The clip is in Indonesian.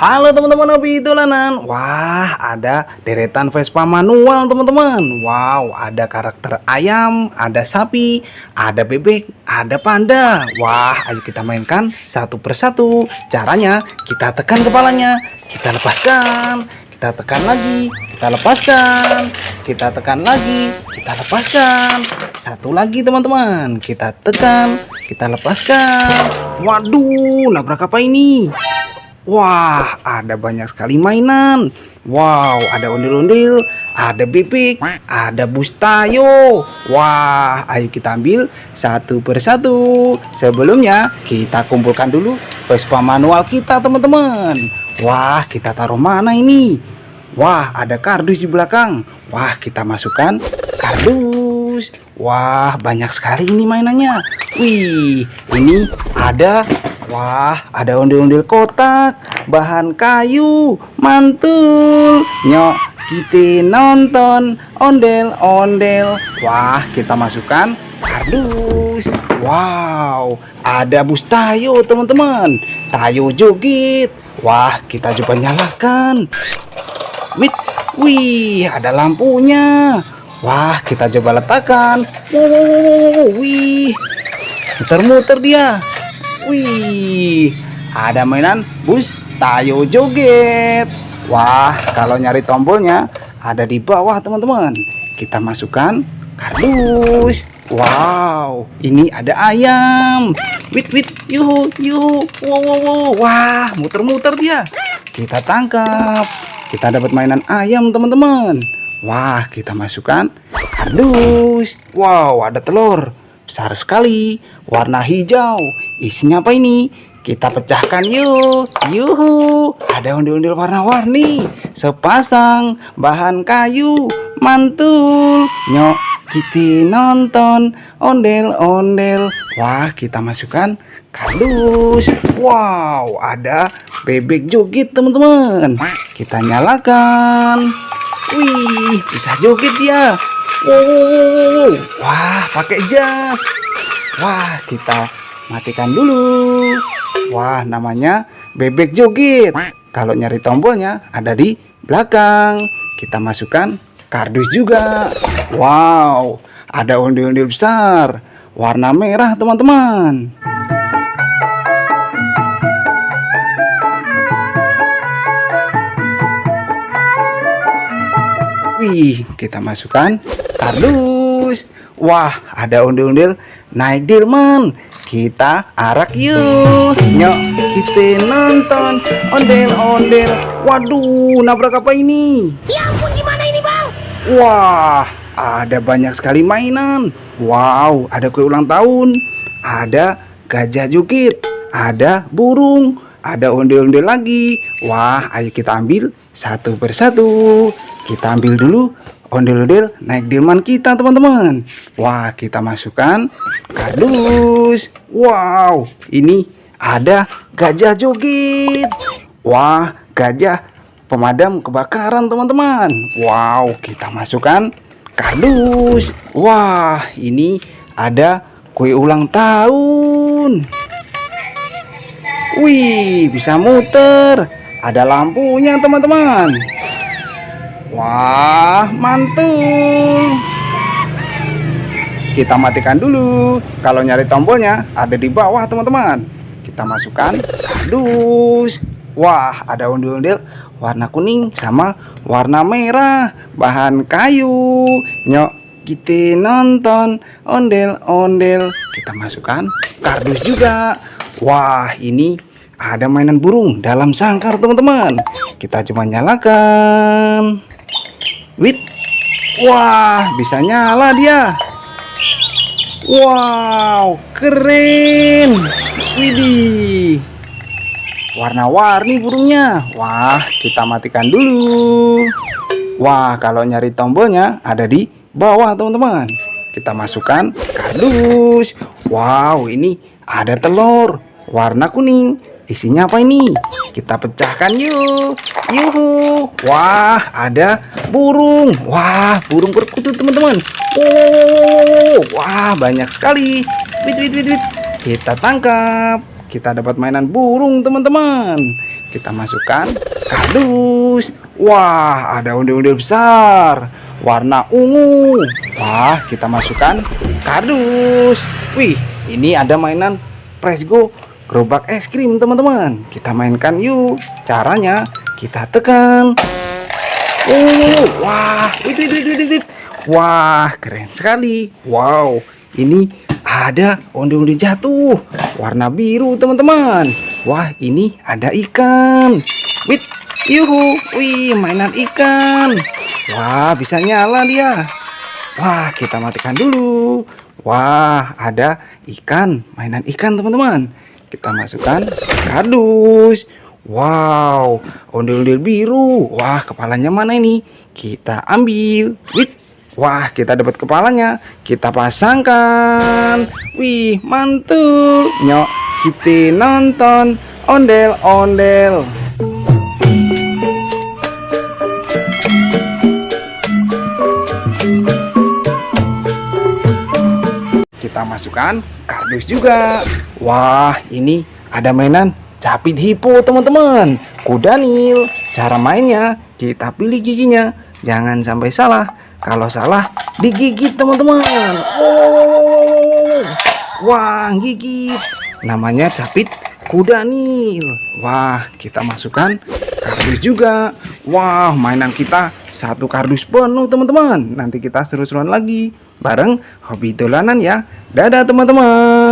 Halo teman-teman hobi dolanan. Wah, ada deretan Vespa manual teman-teman. Wow, ada karakter ayam, ada sapi, ada bebek, ada panda. Wah, ayo kita mainkan satu persatu. Caranya kita tekan kepalanya, kita lepaskan, kita tekan lagi, kita lepaskan, kita tekan lagi, kita lepaskan. Satu lagi teman-teman, kita tekan, kita lepaskan. Waduh, nabrak apa ini? Wah, ada banyak sekali mainan. Wow, ada ondel-ondel, ada bebek, ada bus tayo. Wah, ayo kita ambil satu persatu. Sebelumnya, kita kumpulkan dulu Vespa manual kita, teman-teman. Wah, kita taruh mana ini? Wah, ada kardus di belakang. Wah, kita masukkan kardus. Wah, banyak sekali ini mainannya. Wih, ini ada. Wah, ada ondel-ondel kotak, bahan kayu, mantul. Nyok, kita nonton ondel-ondel. Wah, kita masukkan kardus. Wow, ada bus tayo, teman-teman. Tayo joget. Wah, kita coba nyalakan. Wih, ada lampunya. Wah, kita coba letakkan. Wih, muter-muter dia. Wih, ada mainan bus tayo joget. Wah, kalau nyari tombolnya ada di bawah, teman-teman. Kita masukkan kardus. Wow, ini ada ayam. Yuhu, yuhu. Wow. Wah, muter-muter dia. Kita tangkap. Kita dapat mainan ayam, teman-teman. Wah, kita masukkan kardus. Wow, ada telur besar sekali, warna hijau. Isinya apa ini? Kita pecahkan yuk. Yuhu, ada ondel-ondel warna-warni, sepasang bahan kayu, mantul. Nyok, kita nonton ondel-ondel. Wah, kita masukkan kardus. Wow, ada bebek joget, teman-teman. Kita nyalakan. Wih, bisa joget dia. Wow. Wah, pakai jas. Wah, kita matikan dulu. Wah, namanya bebek joget. Kalau nyari tombolnya ada di belakang. Kita masukkan kardus juga. Wow, ada ondel-ondel besar warna merah, teman-teman. Wih, kita masukkan kardus. Wah, ada ondel-ondel naik delman. Kita arak yuk. Nyok, kita nonton ondel-ondel. Waduh, nabrak apa ini? Ya ampun, gimana ini bang? Wah, ada banyak sekali mainan. Wow, ada kue ulang tahun, ada gajah joget, ada burung, ada ondel-ondel lagi. Wah, ayo kita ambil satu persatu. Kita ambil dulu ondel-ondel naik delman kita, teman-teman. Wah, kita masukkan kardus. Wow, ini ada gajah joget. Wah, gajah pemadam kebakaran, teman-teman. Wow, kita masukkan kardus. Wah, ini ada kue ulang tahun. Wih, bisa muter. Ada lampunya, teman-teman. Wah, mantul. Kita matikan dulu. Kalau nyari tombolnya ada di bawah, teman-teman. Kita masukkan kardus. Wah, ada ondel-ondel warna kuning sama warna merah, bahan kayu. Nyok, kita nonton ondel-ondel. Kita masukkan kardus juga. Wah, ini ada mainan burung dalam sangkar, teman-teman. Kita coba nyalakan. Wah, bisa nyala dia. Wow, keren. Widih, warna-warni burungnya. Wah, kita matikan dulu. Wah, kalau nyari tombolnya ada di bawah, teman-teman. Kita masukkan kardus. Wow, ini ada telur warna kuning. Isinya apa ini? Kita pecahkan yuk. Yuhu. Wah, ada burung. Wah, burung perkutut, teman-teman. Wah, banyak sekali. Kita tangkap. Kita dapat mainan burung, teman-teman. Kita masukkan kardus. Wah, ada ondel-ondel besar warna ungu. Wah, kita masukkan kardus. Wih, ini ada mainan Press Go gerobak es krim teman-teman. Kita mainkan yuk. Caranya kita tekan. Wah, wah, keren sekali. Wow, ini ada ondel-ondel jatuh warna biru teman-teman. Wah, ini ada ikan. Yuhu, wih, mainan ikan. Wah, bisa nyala dia. Wah, kita matikan dulu. Wah, ada ikan, mainan ikan teman-teman. Kita masukkan kardus. Wow, ondel-ondel biru. Wah, kepalanya mana ini? Kita ambil. Wah, kita dapat kepalanya. Kita pasangkan. Wih, mantul. Nyok, kita nonton ondel-ondel. Kita masukkan kardus juga. Wah, ini ada mainan capit hipo teman-teman. Kuda Nil. Cara mainnya, kita pilih giginya. Jangan sampai salah. Kalau salah, digigit teman-teman. Wah, gigit. Namanya capit kuda Nil. Wah, kita masukkan kardus juga. Wah, mainan kita satu kardus penuh teman-teman. Nanti kita seru-seruan lagi bareng Hobi Dolanan ya. Dadah teman-teman.